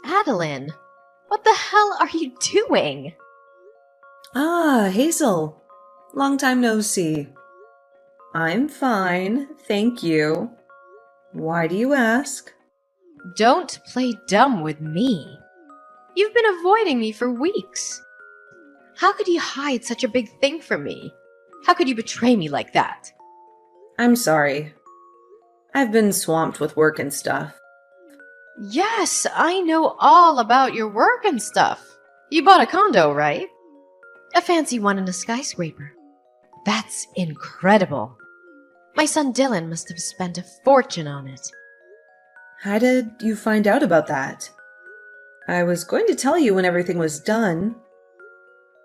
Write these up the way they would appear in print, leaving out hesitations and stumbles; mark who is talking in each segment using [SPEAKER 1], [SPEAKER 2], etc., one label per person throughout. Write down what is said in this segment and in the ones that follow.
[SPEAKER 1] Adeline, what the hell are you doing?
[SPEAKER 2] Ah, Hazel. Long time no see. I'm fine, thank you. Why do you ask?
[SPEAKER 1] Don't play dumb with me. You've been avoiding me for weeks. How could you hide such a big thing from me? How could you betray me like that?
[SPEAKER 2] I'm sorry. I've been swamped with work and stuff.
[SPEAKER 1] Yes, I know all about your work and stuff. You bought a condo, right? A fancy one in a skyscraper. That's incredible. My son Dylan must have spent a fortune on it.
[SPEAKER 2] How did you find out about that? I was going to tell you when everything was done.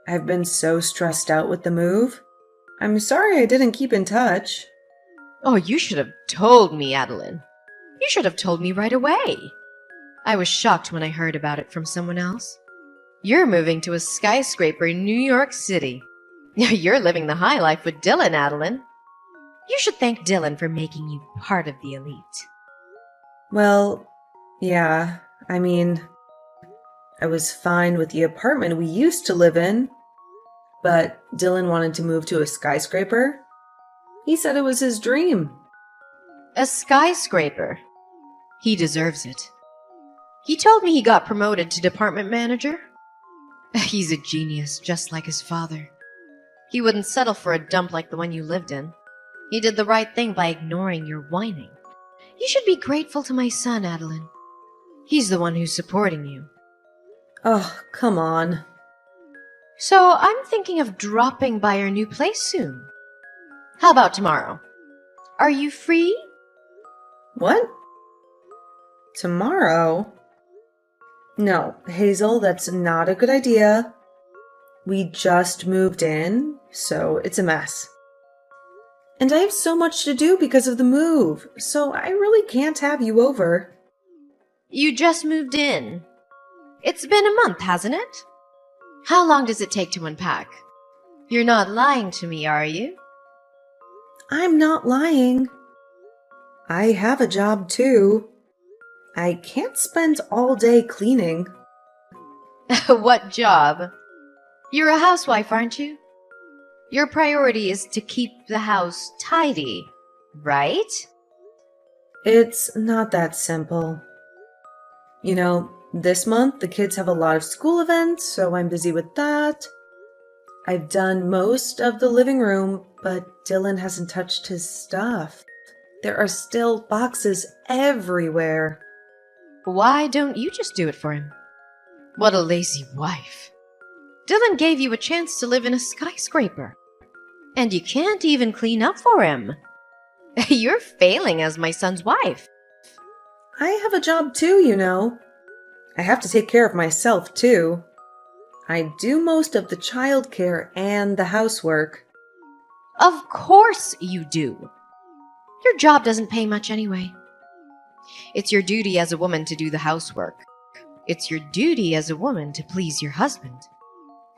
[SPEAKER 2] I've been so stressed out with the move. I'm sorry I didn't keep in touch.
[SPEAKER 1] Oh, you should have told me, Adeline. You should have told me right away. I was shocked when I heard about it from someone else. You're moving to a skyscraper in New York City. You're living the high life with Dylan, Adeline. You should thank Dylan for making you part of the elite.
[SPEAKER 2] Well, yeah, I was fine with the apartment we used to live in, but Dylan wanted to move to a skyscraper. He said it was his dream.
[SPEAKER 1] A skyscraper. He deserves it. He told me he got promoted to department manager. He's a genius, just like his father. He wouldn't settle for a dump like the one you lived in. He did the right thing by ignoring your whining. You should be grateful to my son, Adeline. He's the one who's supporting you.
[SPEAKER 2] Oh, come on.
[SPEAKER 1] So I'm thinking of dropping by our new place soon. How about tomorrow? Are you free?
[SPEAKER 2] What? Tomorrow? No, Hazel, that's not a good idea. We just moved in, so it's a mess. And I have so much to do because of the move, so I really can't have you over.
[SPEAKER 1] You just moved in. It's been a month, hasn't it? How long does it take to unpack? You're not lying to me, are you?
[SPEAKER 2] I'm not lying. I have a job too. I can't spend all day cleaning.
[SPEAKER 1] What job? You're a housewife, aren't you? Your priority is to keep the house tidy, right?
[SPEAKER 2] It's not that simple. You know, this month the kids have a lot of school events, so I'm busy with that. I've done most of the living room, but Dylan hasn't touched his stuff. There are still boxes everywhere.
[SPEAKER 1] Why don't you just do it for him? What a lazy wife. Dylan gave you a chance to live in a skyscraper. And you can't even clean up for him. You're failing as my son's wife.
[SPEAKER 2] I have a job too, you know. I have to take care of myself too. I do most of the childcare and the housework.
[SPEAKER 1] Of course you do. Your job doesn't pay much anyway. It's your duty as a woman to do the housework. It's your duty as a woman to please your husband.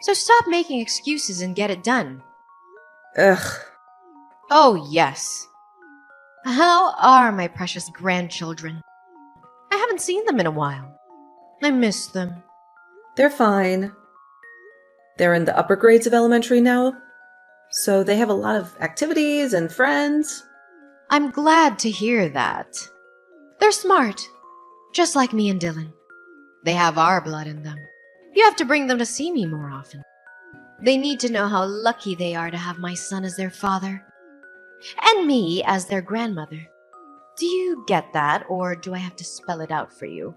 [SPEAKER 1] So stop making excuses and get it done.
[SPEAKER 2] Ugh.
[SPEAKER 1] Oh, yes. How are my precious grandchildren? I haven't seen them in a while. I miss them.
[SPEAKER 2] They're fine. They're in the upper grades of elementary now, so they have a lot of activities and friends.
[SPEAKER 1] I'm glad to hear that. They're smart, just like me and Dylan. They have our blood in them. You have to bring them to see me more often. They need to know how lucky they are to have my son as their father, and me as their grandmother. Do you get that, or do I have to spell it out for you?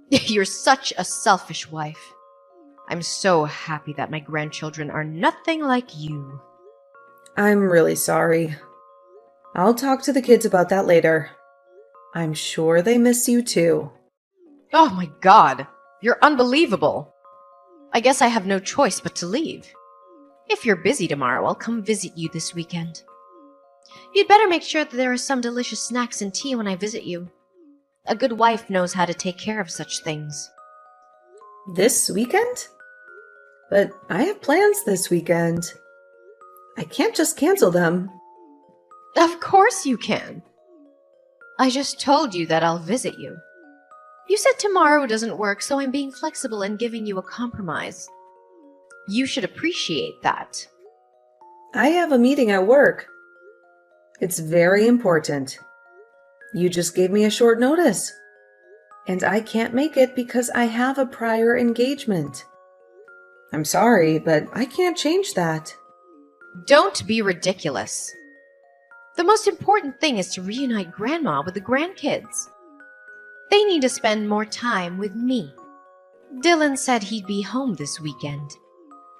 [SPEAKER 1] You're such a selfish wife. I'm so happy that my grandchildren are nothing like you.
[SPEAKER 2] I'm really sorry. I'll talk to the kids about that later. I'm sure they miss you too.
[SPEAKER 1] Oh my god, you're unbelievable. I guess I have no choice but to leave. If you're busy tomorrow, I'll come visit you this weekend. You'd better make sure that there are some delicious snacks and tea when I visit you. A good wife knows how to take care of such things.
[SPEAKER 2] This weekend? But I have plans this weekend. I can't just cancel them.
[SPEAKER 1] Of course you can. I just told you that I'll visit you. You said tomorrow doesn't work, so I'm being flexible and giving you a compromise. You should appreciate that.
[SPEAKER 2] I have a meeting at work. It's very important. You just gave me a short notice. And I can't make it because I have a prior engagement. I'm sorry, but I can't change that.
[SPEAKER 1] Don't be ridiculous. The most important thing is to reunite Grandma with the grandkids. They need to spend more time with me. Dylan said he'd be home this weekend.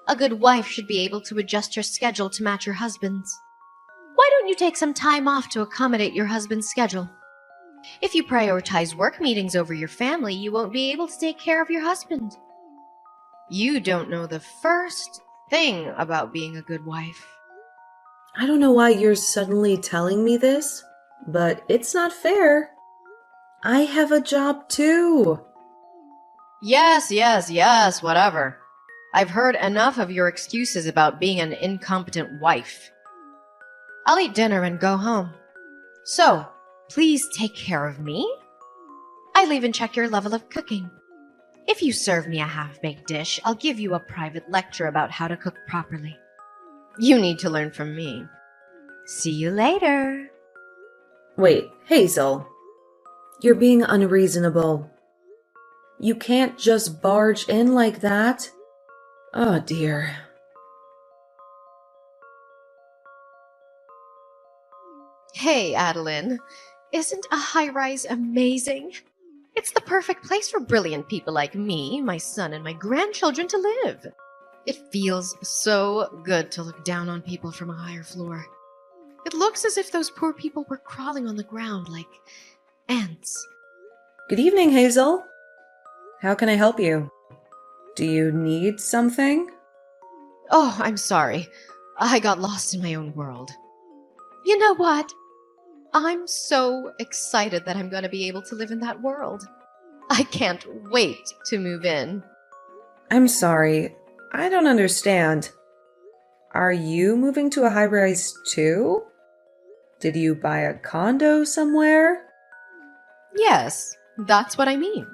[SPEAKER 1] A good wife should be able to adjust her schedule to match her husband's. Why don't you take some time off to accommodate your husband's schedule? If you prioritize work meetings over your family, you won't be able to take care of your husband. You don't know the first thing about being a good wife.
[SPEAKER 2] I don't know why you're suddenly telling me this, but it's not fair. I have a job too.
[SPEAKER 1] Yes, whatever. I've heard enough of your excuses about being an incompetent wife. I'll eat dinner and go home. So, please take care of me. I'll even check your level of cooking. If you serve me a half-baked dish, I'll give you a private lecture about how to cook properly. You need to learn from me. See you later.
[SPEAKER 2] Wait, Hazel. You're being unreasonable. You can't just barge in like that. Oh dear.
[SPEAKER 1] Hey, Adeline. Isn't a high-rise amazing? It's the perfect place for brilliant people like me, my son, and my grandchildren to live. It feels so good to look down on people from a higher floor. It looks as if those poor people were crawling on the ground like ants.
[SPEAKER 2] Good evening, Hazel. How can I help you? Do you need something?
[SPEAKER 1] Oh, I'm sorry. I got lost in my own world. You know what? I'm so excited that I'm going to be able to live in that world. I can't wait to move in.
[SPEAKER 2] I'm sorry. I don't understand. Are you moving to a high-rise too? Did you buy a condo somewhere?
[SPEAKER 1] Yes, that's what I mean.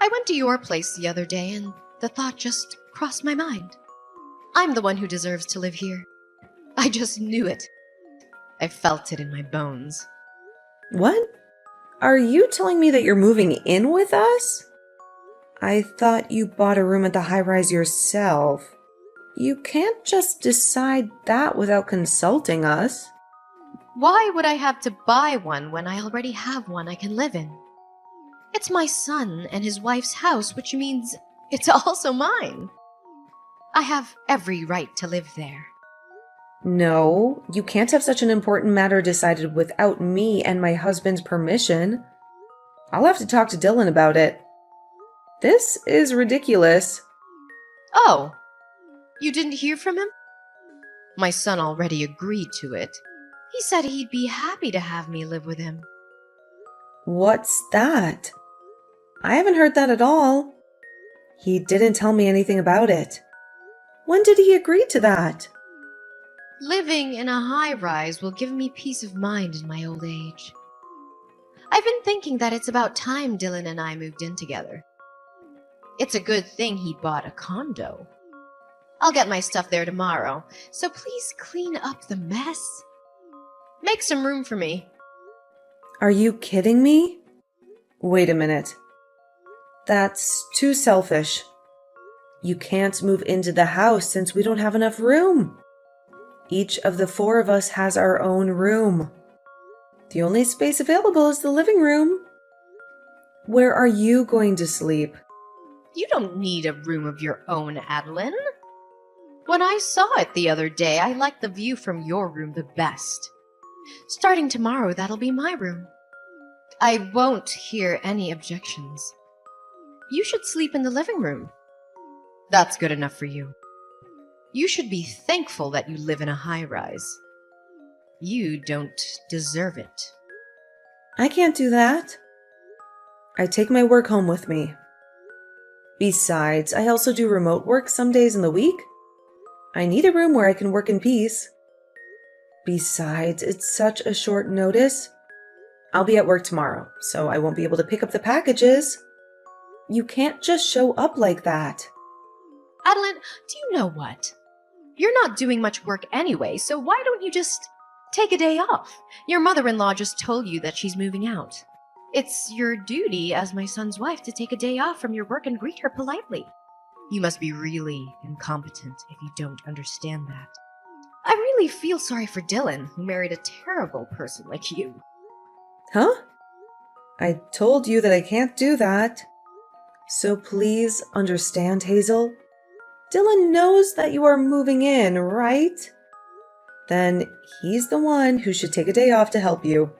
[SPEAKER 1] I went to your place the other day and the thought just crossed my mind. I'm the one who deserves to live here. I just knew it. I felt it in my bones.
[SPEAKER 2] What? Are you telling me that you're moving in with us? I thought you bought a room at the high-rise yourself. You can't just decide that without consulting us.
[SPEAKER 1] Why would I have to buy one when I already have one I can live in? It's my son and his wife's house, which means it's also mine. I have every right to live there.
[SPEAKER 2] No, you can't have such an important matter decided without me and my husband's permission. I'll have to talk to Dylan about it. This is ridiculous.
[SPEAKER 1] Oh, you didn't hear from him? My son already agreed to it. He said he'd be happy to have me live with him.
[SPEAKER 2] What's that? I haven't heard that at all. He didn't tell me anything about it. When did he agree to that?
[SPEAKER 1] Living in a high-rise will give me peace of mind in my old age. I've been thinking that it's about time Dylan and I moved in together. It's a good thing he bought a condo. I'll get my stuff there tomorrow, so please clean up the mess. Make some room for me.
[SPEAKER 2] Are you kidding me? Wait a minute. That's too selfish. You can't move into the house since we don't have enough room. Each of the 4 of us has our own room. The only space available is the living room. Where are you going to sleep?
[SPEAKER 1] You don't need a room of your own, Adeline. When I saw it the other day, I liked the view from your room the best. Starting tomorrow, that'll be my room. I won't hear any objections. You should sleep in the living room. That's good enough for you. You should be thankful that you live in a high-rise. You don't deserve it.
[SPEAKER 2] I can't do that. I take my work home with me. Besides, I also do remote work some days in the week. I need a room where I can work in peace. Besides, it's such a short notice. I'll be at work tomorrow, so I won't be able to pick up the packages. You can't just show up like that.
[SPEAKER 1] Adeline, do you know what? You're not doing much work anyway, so why don't you just take a day off? Your mother-in-law just told you that she's moving out. It's your duty as my son's wife to take a day off from your work and greet her politely. You must be really incompetent if you don't understand that. I really feel sorry for Dylan, who married a terrible person like you.
[SPEAKER 2] Huh? I told you that I can't do that. So please understand, Hazel. Dylan knows that you are moving in, right? Then he's the one who should take a day off to help you.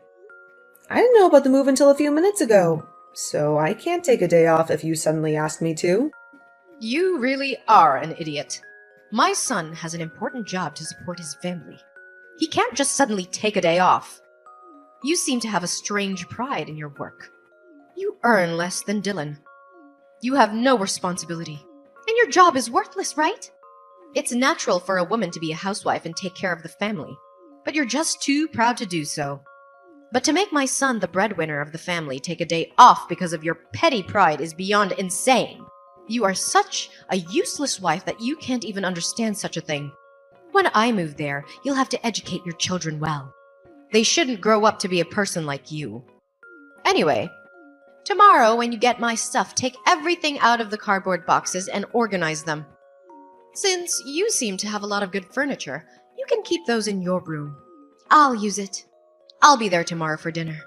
[SPEAKER 2] I didn't know about the move until a few minutes ago, so I can't take a day off if you suddenly asked me to.
[SPEAKER 1] You really are an idiot. My son has an important job to support his family. He can't just suddenly take a day off. You seem to have a strange pride in your work. You earn less than Dylan. You have no responsibility. And your job is worthless, right? It's natural for a woman to be a housewife and take care of the family. But you're just too proud to do so. But to make my son the breadwinner of the family take a day off because of your petty pride is beyond insane. You are such a useless wife that you can't even understand such a thing. When I move there, you'll have to educate your children well. They shouldn't grow up to be a person like you. Anyway, tomorrow when you get my stuff, take everything out of the cardboard boxes and organize them. Since you seem to have a lot of good furniture, you can keep those in your room. I'll use it. I'll be there tomorrow for dinner.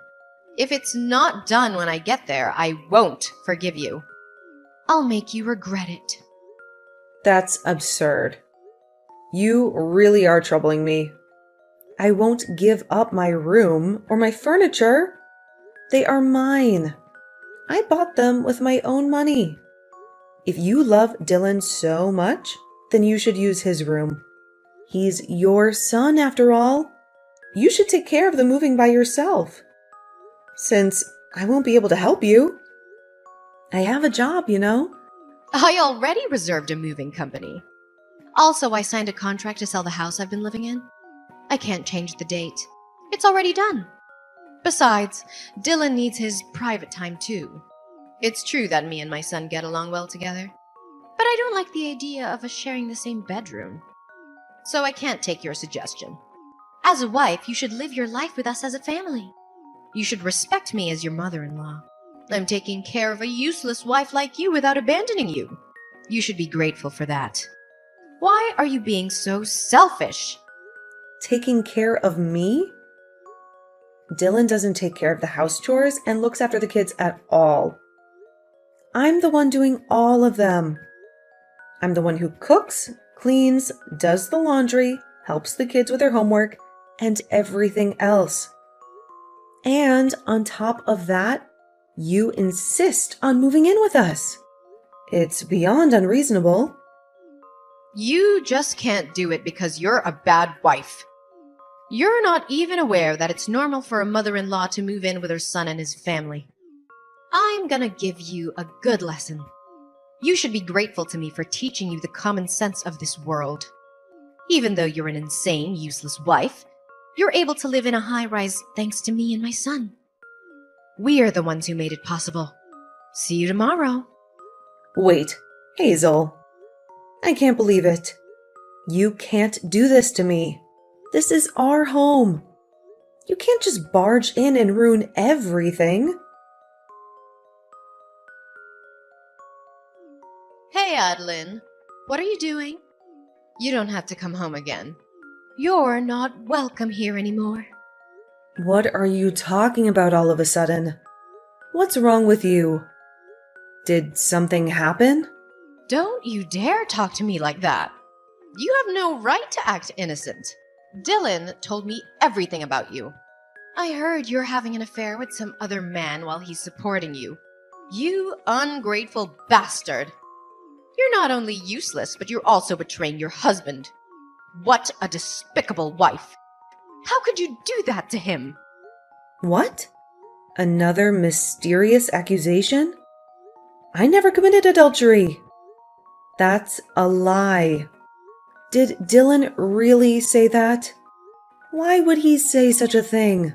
[SPEAKER 1] If it's not done when I get there, I won't forgive you. I'll make you regret it.
[SPEAKER 2] That's absurd. You really are troubling me. I won't give up my room or my furniture. They are mine. I bought them with my own money. If you love Dylan so much, then you should use his room. He's your son, after all. You should take care of the moving by yourself. Since I won't be able to help you. I have a job, you know.
[SPEAKER 1] I already reserved a moving company. Also, I signed a contract to sell the house I've been living in. I can't change the date. It's already done. Besides, Dylan needs his private time too. It's true that me and my son get along well together, but I don't like the idea of us sharing the same bedroom. So I can't take your suggestion. As a wife, you should live your life with us as a family. You should respect me as your mother-in-law. I'm taking care of a useless wife like you without abandoning you. You should be grateful for that. Why are you being so selfish?
[SPEAKER 2] Taking care of me? Dylan doesn't take care of the house chores and looks after the kids at all. I'm the one doing all of them. I'm the one who cooks, cleans, does the laundry, helps the kids with their homework, and everything else. And on top of that, you insist on moving in with us. It's beyond unreasonable.
[SPEAKER 1] You just can't do it because you're a bad wife. You're not even aware that it's normal for a mother-in-law to move in with her son and his family. I'm gonna give you a good lesson. You should be grateful to me for teaching you the common sense of this world. Even though you're an insane, useless wife, you're able to live in a high-rise thanks to me and my son. We're the ones who made it possible. See you tomorrow.
[SPEAKER 2] Wait, Hazel. I can't believe it. You can't do this to me. This is our home. You can't just barge in and ruin everything.
[SPEAKER 1] Hey, Adeline. What are you doing? You don't have to come home again. You're not welcome here anymore.
[SPEAKER 2] What are you talking about all of a sudden? What's wrong with you? Did something happen?
[SPEAKER 1] Don't you dare talk to me like that. You have no right to act innocent. Dylan told me everything about you. I heard you're having an affair with some other man while he's supporting you. You ungrateful bastard. You're not only useless, but you're also betraying your husband. What a despicable wife. How could you do that to him?
[SPEAKER 2] What? Another mysterious accusation? I never committed adultery. That's a lie. Did Dylan really say that? Why would he say such a thing?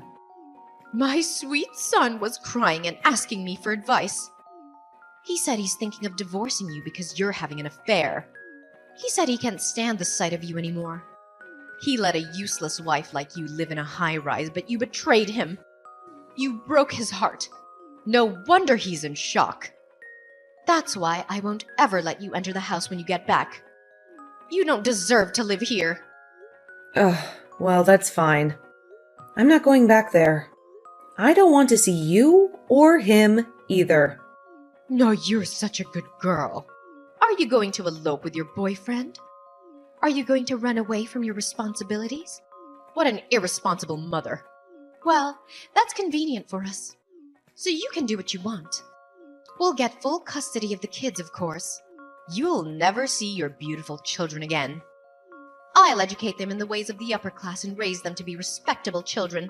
[SPEAKER 1] My sweet son was crying and asking me for advice. He said he's thinking of divorcing you because you're having an affair. He said he can't stand the sight of you anymore. He let a useless wife like you live in a high-rise, but you betrayed him. You broke his heart. No wonder he's in shock. That's why I won't ever let you enter the house when you get back. You don't deserve to live here.
[SPEAKER 2] Ugh, well, that's fine. I'm not going back there. I don't want to see you or him either.
[SPEAKER 1] No, you're such a good girl. Are you going to elope with your boyfriend? Are you going to run away from your responsibilities? What an irresponsible mother. Well, that's convenient for us. So you can do what you want. We'll get full custody of the kids, of course. You'll never see your beautiful children again. I'll educate them in the ways of the upper class and raise them to be respectable children.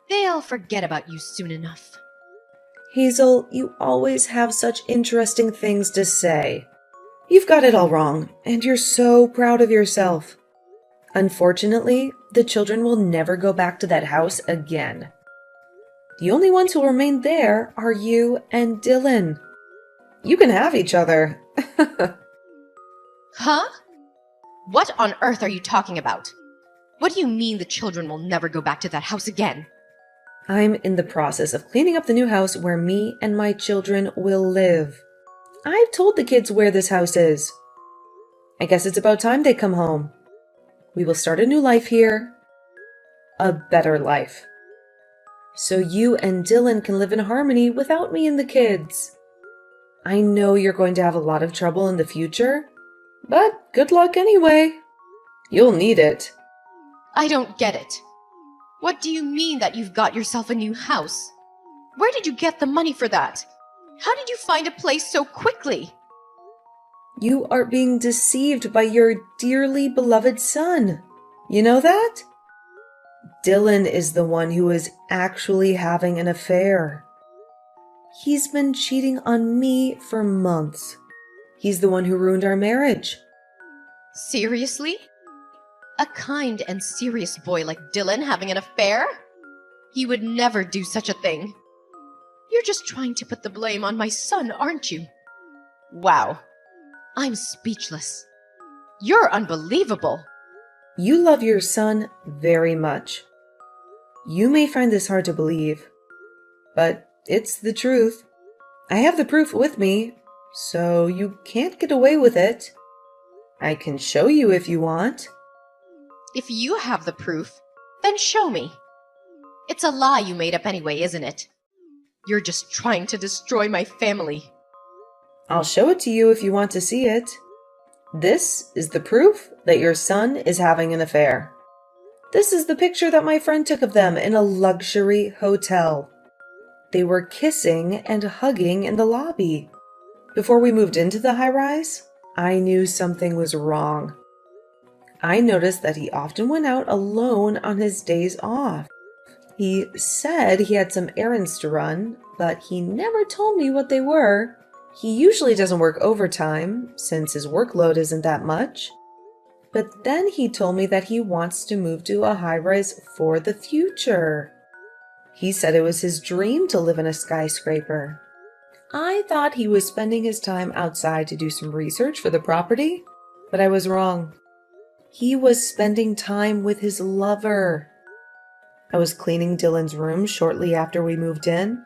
[SPEAKER 1] They'll forget about you soon enough.
[SPEAKER 2] Hazel, you always have such interesting things to say. You've got it all wrong, and you're so proud of yourself. Unfortunately, the children will never go back to that house again. The only ones who'll remain there are you and Dylan. You can have each other.
[SPEAKER 1] Huh? What on earth are you talking about? What do you mean the children will never go back to that house again?
[SPEAKER 2] I'm in the process of cleaning up the new house where me and my children will live. I've told the kids where this house is. I guess it's about time they come home. We will start a new life here. A better life. So you and Dylan can live in harmony without me and the kids. I know you're going to have a lot of trouble in the future, but good luck anyway. You'll need it.
[SPEAKER 1] I don't get it. What do you mean that you've got yourself a new house? Where did you get the money for that? How did you find a place so quickly?
[SPEAKER 2] You are being deceived by your dearly beloved son. You know that? Dylan is the one who is actually having an affair. He's been cheating on me for months. He's the one who ruined our marriage.
[SPEAKER 1] Seriously? A kind and serious boy like Dylan having an affair? He would never do such a thing. You're just trying to put the blame on my son, aren't you? Wow. I'm speechless. You're unbelievable.
[SPEAKER 2] You love your son very much. You may find this hard to believe, but it's the truth. I have the proof with me, so you can't get away with it. I can show you if you want.
[SPEAKER 1] If you have the proof, then show me. It's a lie you made up anyway, isn't it? You're just trying to destroy my family.
[SPEAKER 2] I'll show it to you if you want to see it. This is the proof that your son is having an affair. This is the picture that my friend took of them in a luxury hotel. They were kissing and hugging in the lobby. Before we moved into the high-rise, I knew something was wrong. I noticed that he often went out alone on his days off. He said he had some errands to run, but he never told me what they were. He usually doesn't work overtime, since his workload isn't that much. But then he told me that he wants to move to a high-rise for the future. He said it was his dream to live in a skyscraper. I thought he was spending his time outside to do some research for the property, but I was wrong. He was spending time with his lover. I was cleaning Dylan's room shortly after we moved in.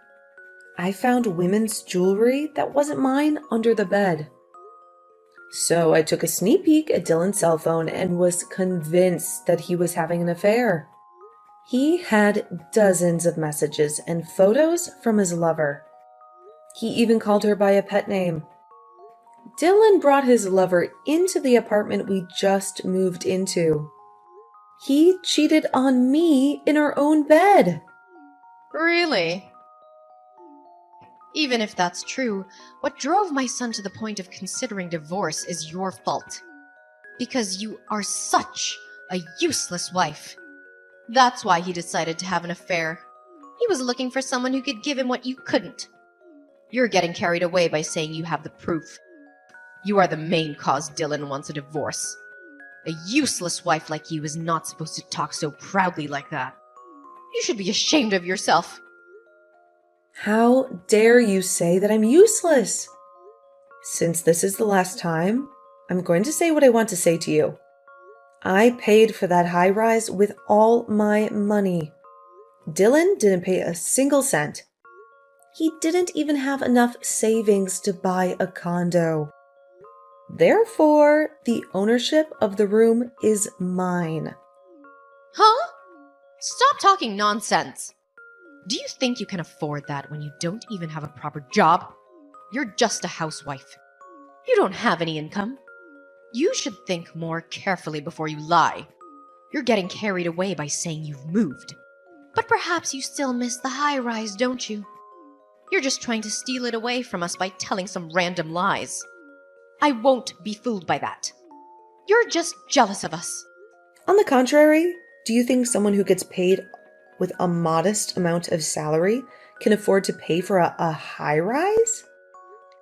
[SPEAKER 2] I found women's jewelry that wasn't mine under the bed. So I took a sneak peek at Dylan's cell phone and was convinced that he was having an affair. He had dozens of messages and photos from his lover. He even called her by a pet name. Dylan brought his lover into the apartment we just moved into. He cheated on me in our own bed.
[SPEAKER 1] Really? Even if that's true, what drove my son to the point of considering divorce is your fault. Because you are such a useless wife. That's why he decided to have an affair. He was looking for someone who could give him what you couldn't. You're getting carried away by saying you have the proof. You are the main cause Dylan wants a divorce. A useless wife like you is not supposed to talk so proudly like that. You should be ashamed of yourself.
[SPEAKER 2] How dare you say that I'm useless? Since this is the last time, I'm going to say what I want to say to you. I paid for that high rise with all my money. Dylan didn't pay a single cent. He didn't even have enough savings to buy a condo. Therefore, the ownership of the room is mine.
[SPEAKER 1] Huh? Stop talking nonsense. Do you think you can afford that when you don't even have a proper job? You're just a housewife. You don't have any income. You should think more carefully before you lie. You're getting carried away by saying you've moved. But perhaps you still miss the high rise, don't you? You're just trying to steal it away from us by telling some random lies. I won't be fooled by that. You're just jealous of us.
[SPEAKER 2] On the contrary, do you think someone who gets paid with a modest amount of salary can afford to pay for a high rise?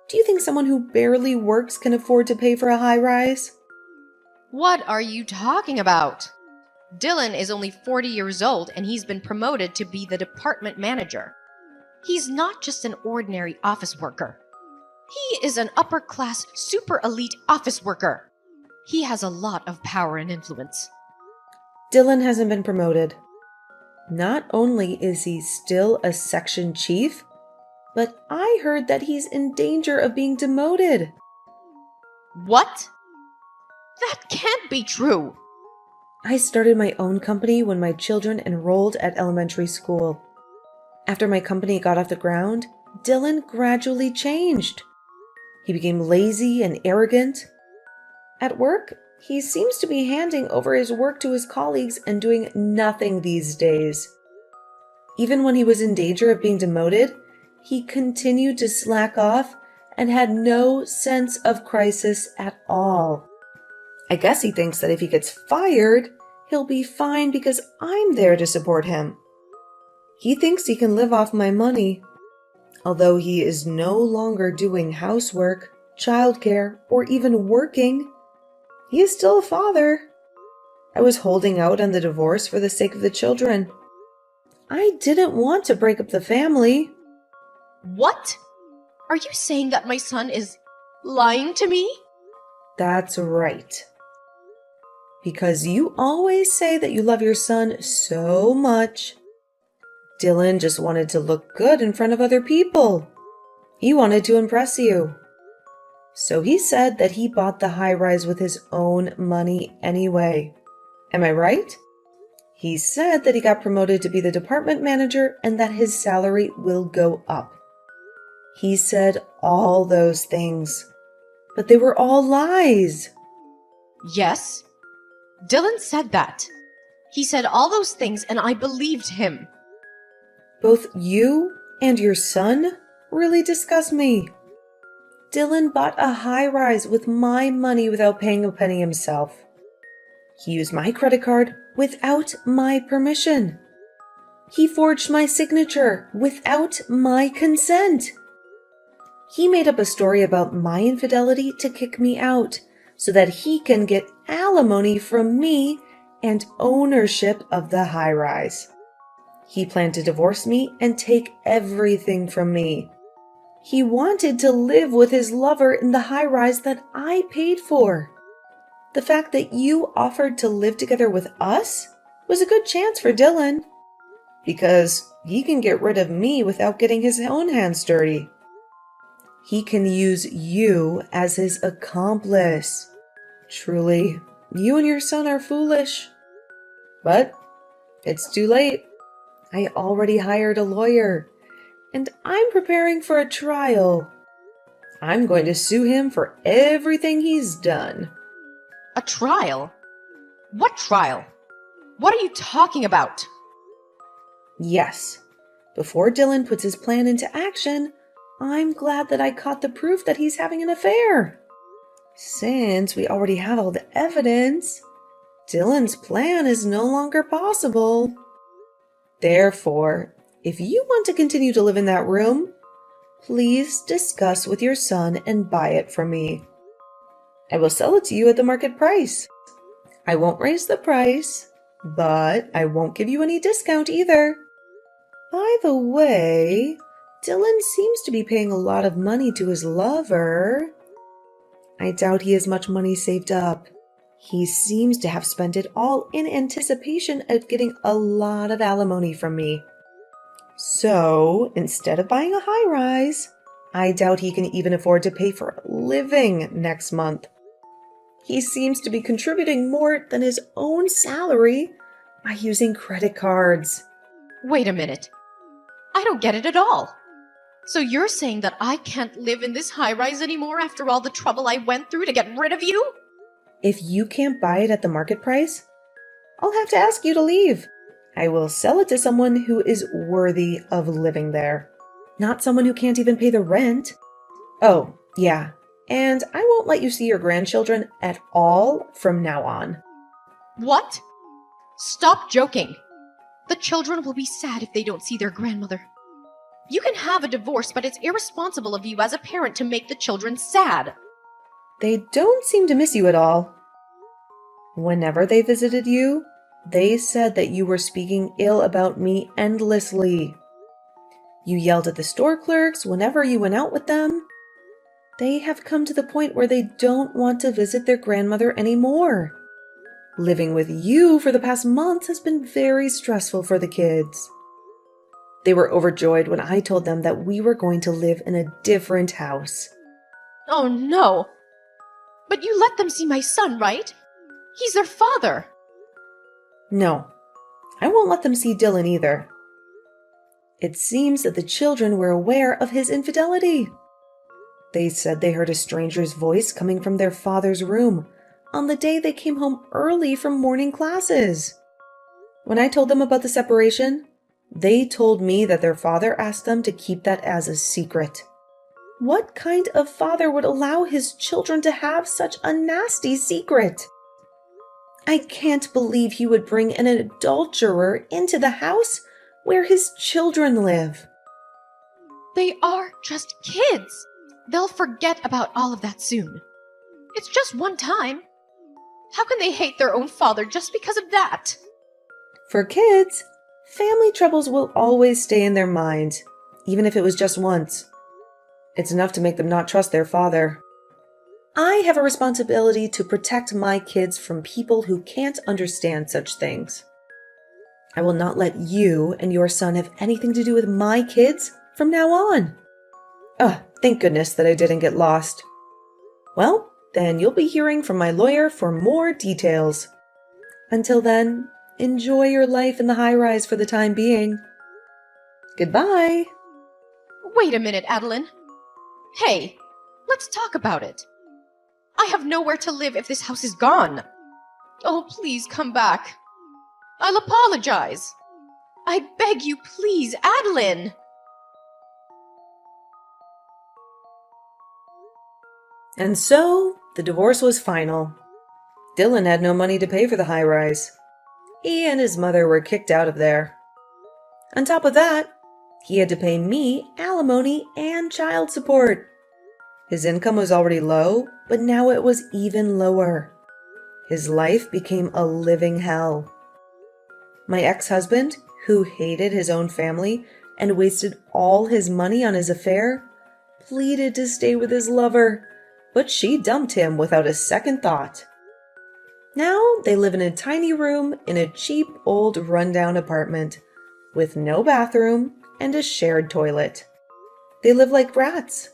[SPEAKER 2] Do you think someone who barely works can afford to pay for a high rise?
[SPEAKER 1] What are you talking about? Dylan is only 40 years old and he's been promoted to be the department manager. He's not just an ordinary office worker. He is an upper-class, super elite office worker. He has a lot of power and influence.
[SPEAKER 2] Dylan hasn't been promoted. Not only is he still a section chief, but I heard that he's in danger of being demoted.
[SPEAKER 1] What? That can't be true.
[SPEAKER 2] I started my own company when my children enrolled at elementary school. After my company got off the ground, Dylan gradually changed. He became lazy and arrogant. At work, he seems to be handing over his work to his colleagues and doing nothing these days. Even when he was in danger of being demoted, he continued to slack off and had no sense of crisis at all. I guess he thinks that if he gets fired, he'll be fine because I'm there to support him. He thinks he can live off my money. Although he is no longer doing housework, childcare, or even working, he is still a father. I was holding out on the divorce for the sake of the children. I didn't want to break up the family.
[SPEAKER 1] What? Are you saying that my son is lying to me?
[SPEAKER 2] That's right. Because you always say that you love your son so much. Dylan just wanted to look good in front of other people. He wanted to impress you. So he said that he bought the high rise with his own money anyway. Am I right? He said that he got promoted to be the department manager and that his salary will go up. He said all those things, but they were all lies.
[SPEAKER 1] Yes. Dylan said that. He said all those things and I believed him.
[SPEAKER 2] Both you and your son really disgust me. Dylan bought a high rise with my money without paying a penny himself. He used my credit card without my permission. He forged my signature without my consent. He made up a story about my infidelity to kick me out so that he can get alimony from me and ownership of the high rise. He planned to divorce me and take everything from me. He wanted to live with his lover in the high rise that I paid for. The fact that you offered to live together with us was a good chance for Dylan, because he can get rid of me without getting his own hands dirty. He can use you as his accomplice. Truly, you and your son are foolish. But it's too late. I already hired a lawyer, and I'm preparing for a trial. I'm going to sue him for everything he's done.
[SPEAKER 1] A trial? What trial? What are you talking about?
[SPEAKER 2] Yes. Before Dylan puts his plan into action, I'm glad that I caught the proof that he's having an affair. Since we already have all the evidence, Dylan's plan is no longer possible. Therefore, if you want to continue to live in that room, please discuss with your son and buy it from me. I will sell it to you at the market price. I won't raise the price, but I won't give you any discount either. By the way, Dylan seems to be paying a lot of money to his lover. I doubt he has much money saved up. He seems to have spent it all in anticipation of getting a lot of alimony from me. So, instead of buying a high-rise, I doubt he can even afford to pay for a living next month. He seems to be contributing more than his own salary by using credit cards.
[SPEAKER 1] Wait a minute. I don't get it at all. So you're saying that I can't live in this high-rise anymore after all the trouble I went through to get rid of you?
[SPEAKER 2] If you can't buy it at the market price, I'll have to ask you to leave. I will sell it to someone who is worthy of living there, not someone who can't even pay the rent. Oh, yeah, and I won't let you see your grandchildren at all from now on.
[SPEAKER 1] What? Stop joking. The children will be sad if they don't see their grandmother. You can have a divorce, but it's irresponsible of you as a parent to make the children sad.
[SPEAKER 2] They don't seem to miss you at all. Whenever they visited you, they said that you were speaking ill about me endlessly. You yelled at the store clerks whenever you went out with them. They have come to the point where they don't want to visit their grandmother anymore. Living with you for the past month has been very stressful for the kids. They were overjoyed when I told them that we were going to live in a different house.
[SPEAKER 1] Oh no! But you let them see my son, right? He's their father.
[SPEAKER 2] No, I won't let them see Dylan either. It seems that the children were aware of his infidelity. They said they heard a stranger's voice coming from their father's room on the day they came home early from morning classes. When I told them about the separation, they told me that their father asked them to keep that as a secret. What kind of father would allow his children to have such a nasty secret? I can't believe he would bring an adulterer into the house where his children live.
[SPEAKER 1] They are just kids. They'll forget about all of that soon. It's just one time. How can they hate their own father just because of that?
[SPEAKER 2] For kids, family troubles will always stay in their minds, even if it was just once. It's enough to make them not trust their father. I have a responsibility to protect my kids from people who can't understand such things. I will not let you and your son have anything to do with my kids from now on. Thank goodness that I didn't get lost. Well, then you'll be hearing from my lawyer for more details. Until then, enjoy your life in the high-rise for the time being. Goodbye.
[SPEAKER 1] Wait a minute, Adeline. Hey, let's talk about it. I have nowhere to live if this house is gone. Oh, please come back. I'll apologize. I beg you, please, Adeline.
[SPEAKER 2] And so, the divorce was final. Dylan had no money to pay for the high-rise. He and his mother were kicked out of there. On top of that, he had to pay me alimony and child support. His income was already low, but now it was even lower. His life became a living hell. My ex-husband, who hated his own family and wasted all his money on his affair, pleaded to stay with his lover, but she dumped him without a second thought. Now they live in a tiny room in a cheap old rundown apartment with no bathroom and a shared toilet. They live like brats.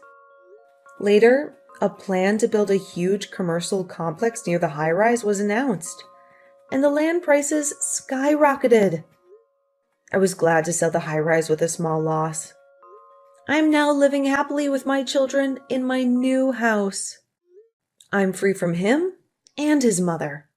[SPEAKER 2] Later, a plan to build a huge commercial complex near the high-rise was announced, and the land prices skyrocketed. I was glad to sell the high-rise with a small loss. I'm now living happily with my children in my new house. I'm free from him and his mother.